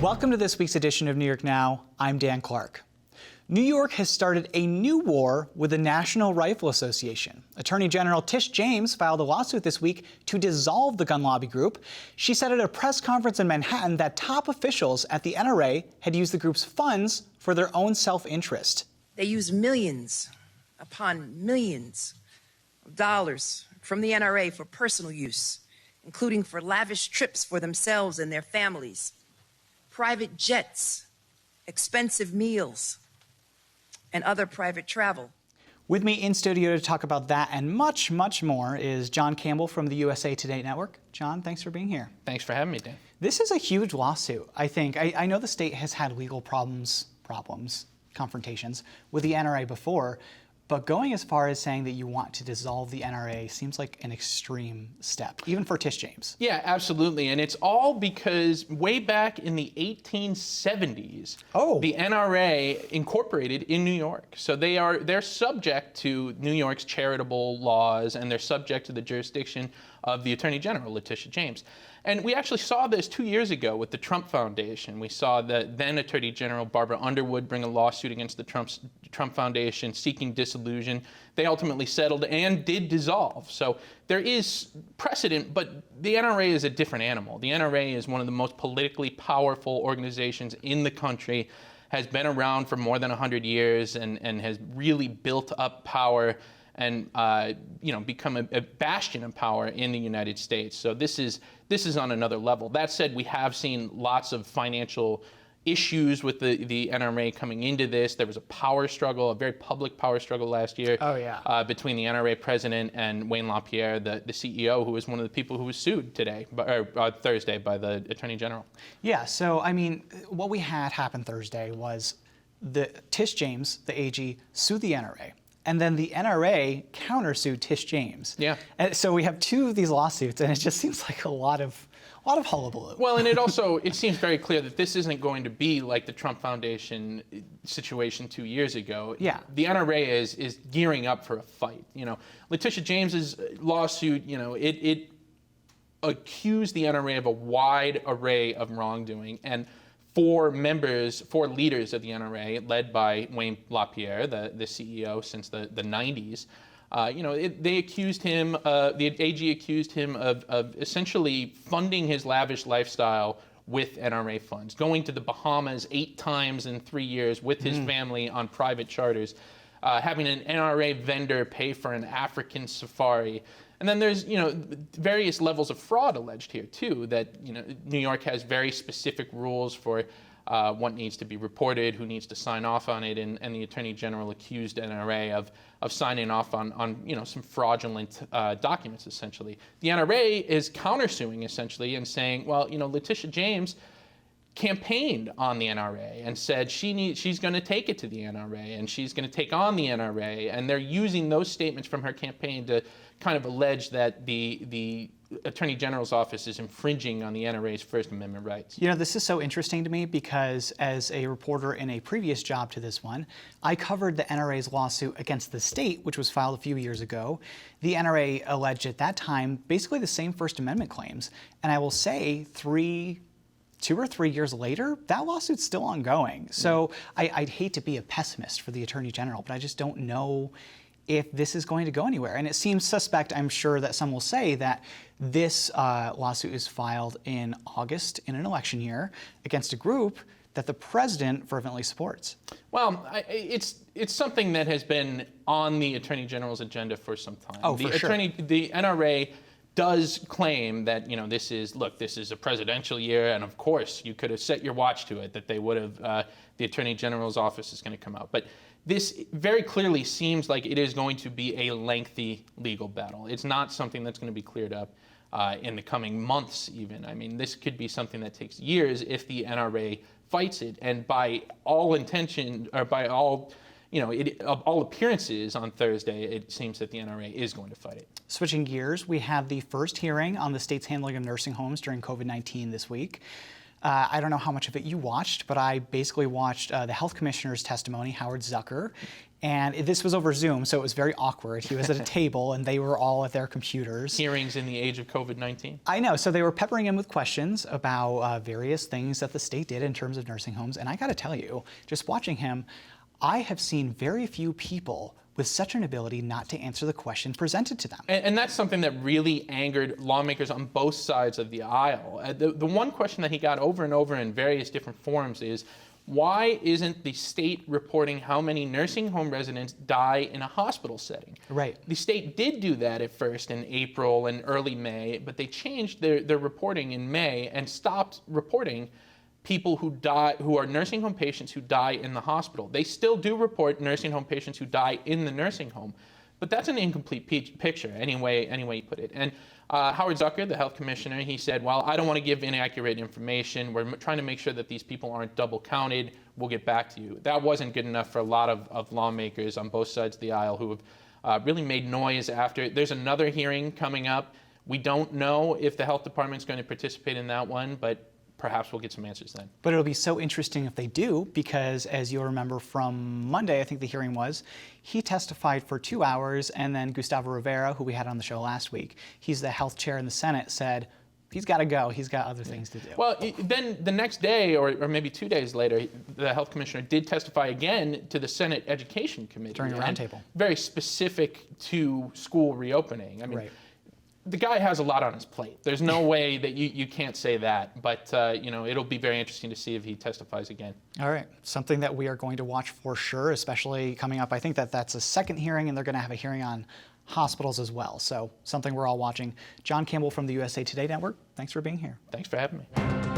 Welcome to this week's edition of New York Now. I'm Dan Clark. New York has started a new war with the National Rifle Association. Attorney General Tish James filed a lawsuit this week to dissolve the gun lobby group. She said at a press conference in Manhattan that top officials at the NRA had used the group's funds for their own self-interest. They use millions upon millions of dollars from the NRA for personal use, including for lavish trips for themselves and their families, private jets, expensive meals, and other private travel. With me in studio to talk about that and much, much more is John Campbell from the USA Today Network. John, thanks for being here. Thanks for having me, Dan. This is a huge lawsuit, I think. I know the state has had legal confrontations with the NRA before, but going as far as saying that you want to dissolve the NRA seems like an extreme step, even for Tish James. Yeah, absolutely. And it's all because way back in the 1870s, the NRA incorporated in New York. So they're subject to New York's charitable laws, and they're subject to the jurisdiction of the Attorney General, Letitia James. And we actually saw this 2 years ago with the Trump Foundation. We saw the then Attorney General Barbara Underwood bring a lawsuit against the Trump Foundation seeking dissolution. They ultimately settled and did dissolve. So there is precedent, but the NRA is a different animal. The NRA is one of the most politically powerful organizations in the country, has been around for more than 100 years and has really built up power and become a bastion of power in the United States. So this is on another level. That said, we have seen lots of financial issues with the NRA coming into this. There was a power struggle, a very public power struggle last year between the NRA president and Wayne LaPierre, the CEO, who was one of the people who was sued Thursday by the Attorney General. Yeah, so I mean, what we had happen Thursday was the Tish James, the AG, sued the NRA. And then the NRA countersued Tish James. Yeah. And so we have two of these lawsuits, and it just seems like a lot of hullabaloo. Well, and it seems very clear that this isn't going to be like the Trump Foundation situation 2 years ago. Yeah. The NRA is gearing up for a fight. Letitia James's lawsuit, it accused the NRA of a wide array of wrongdoing, and four leaders of the NRA, led by Wayne LaPierre, the CEO since the 90s, they accused him, the AG accused him of essentially funding his lavish lifestyle with NRA funds, going to the Bahamas 8 times in 3 years with his family on private charters, having an NRA vendor pay for an African safari. And then there's, various levels of fraud alleged here too, that, New York has very specific rules for what needs to be reported, who needs to sign off on it, and the Attorney General accused NRA of signing off on some fraudulent documents, essentially. The NRA is countersuing, essentially, and saying, well, Letitia James campaigned on the NRA and said she's going to take it to the NRA and she's going to take on the NRA, and they're using those statements from her campaign to kind of allege that the Attorney General's office is infringing on the NRA's First Amendment rights. This is so interesting to me because as a reporter in a previous job to this one, I covered the NRA's lawsuit against the state, which was filed a few years ago. The NRA alleged at that time basically the same First Amendment claims, and I will say 2 or 3 years later, that lawsuit's still ongoing. So I'd hate to be a pessimist for the Attorney General, but I just don't know if this is going to go anywhere. And it seems suspect, I'm sure that some will say, that this lawsuit is filed in August in an election year against a group that the president fervently supports. Well, it's something that has been on the Attorney General's agenda for some time. Oh, for sure. The NRA does claim that this is a presidential year, and of course you could have set your watch to it that they would have the Attorney General's office is going to come out. But this very clearly seems like it is going to be a lengthy legal battle. It's not something that's going to be cleared up in the coming months even. I mean, this could be something that takes years if the NRA fights it, and by all intention, or by all all appearances on Thursday, it seems that the NRA is going to fight it. Switching gears, we have the first hearing on the state's handling of nursing homes during COVID-19 this week. I don't know how much of it you watched, but I basically watched the health commissioner's testimony, Howard Zucker, And this was over Zoom, so it was very awkward. He was at a table, and they were all at their computers. Hearings in the age of COVID-19. I know. So they were peppering him with questions about various things that the state did in terms of nursing homes. And I got to tell you, just watching him, I have seen very few people with such an ability not to answer the question presented to them. And that's something that really angered lawmakers on both sides of the aisle. The one question that he got over and over in various different forums is, why isn't the state reporting how many nursing home residents die in a hospital setting? Right. The state did do that at first in April and early May, but they changed their reporting in May and stopped reporting people who die, who are nursing home patients who die in the hospital. They still do report nursing home patients who die in the nursing home, but that's an incomplete picture, any way you put it. And Howard Zucker, the health commissioner, he said, well, I don't want to give inaccurate information. We're trying to make sure that these people aren't double counted. We'll get back to you. That wasn't good enough for a lot of lawmakers on both sides of the aisle who have really made noise after. There's another hearing coming up. We don't know if the health department's going to participate in that one, but perhaps we'll get some answers then. But it'll be so interesting if they do, because as you'll remember from Monday, I think the hearing was, he testified for 2 hours, and then Gustavo Rivera, who we had on the show last week, he's the health chair in the Senate, said he's got to go. He's got other things to do. Well, then the next day, or maybe 2 days later, the health commissioner did testify again to the Senate Education Committee. During a roundtable. Very specific to school reopening. I mean, Right. The guy has a lot on his plate. There's no way that you can't say that, but it'll be very interesting to see if he testifies again. All right, something that we are going to watch for sure, especially coming up. I think that's a second hearing, and they're going to have a hearing on hospitals as well. So something we're all watching. John Campbell from the USA Today Network, thanks for being here. Thanks for having me.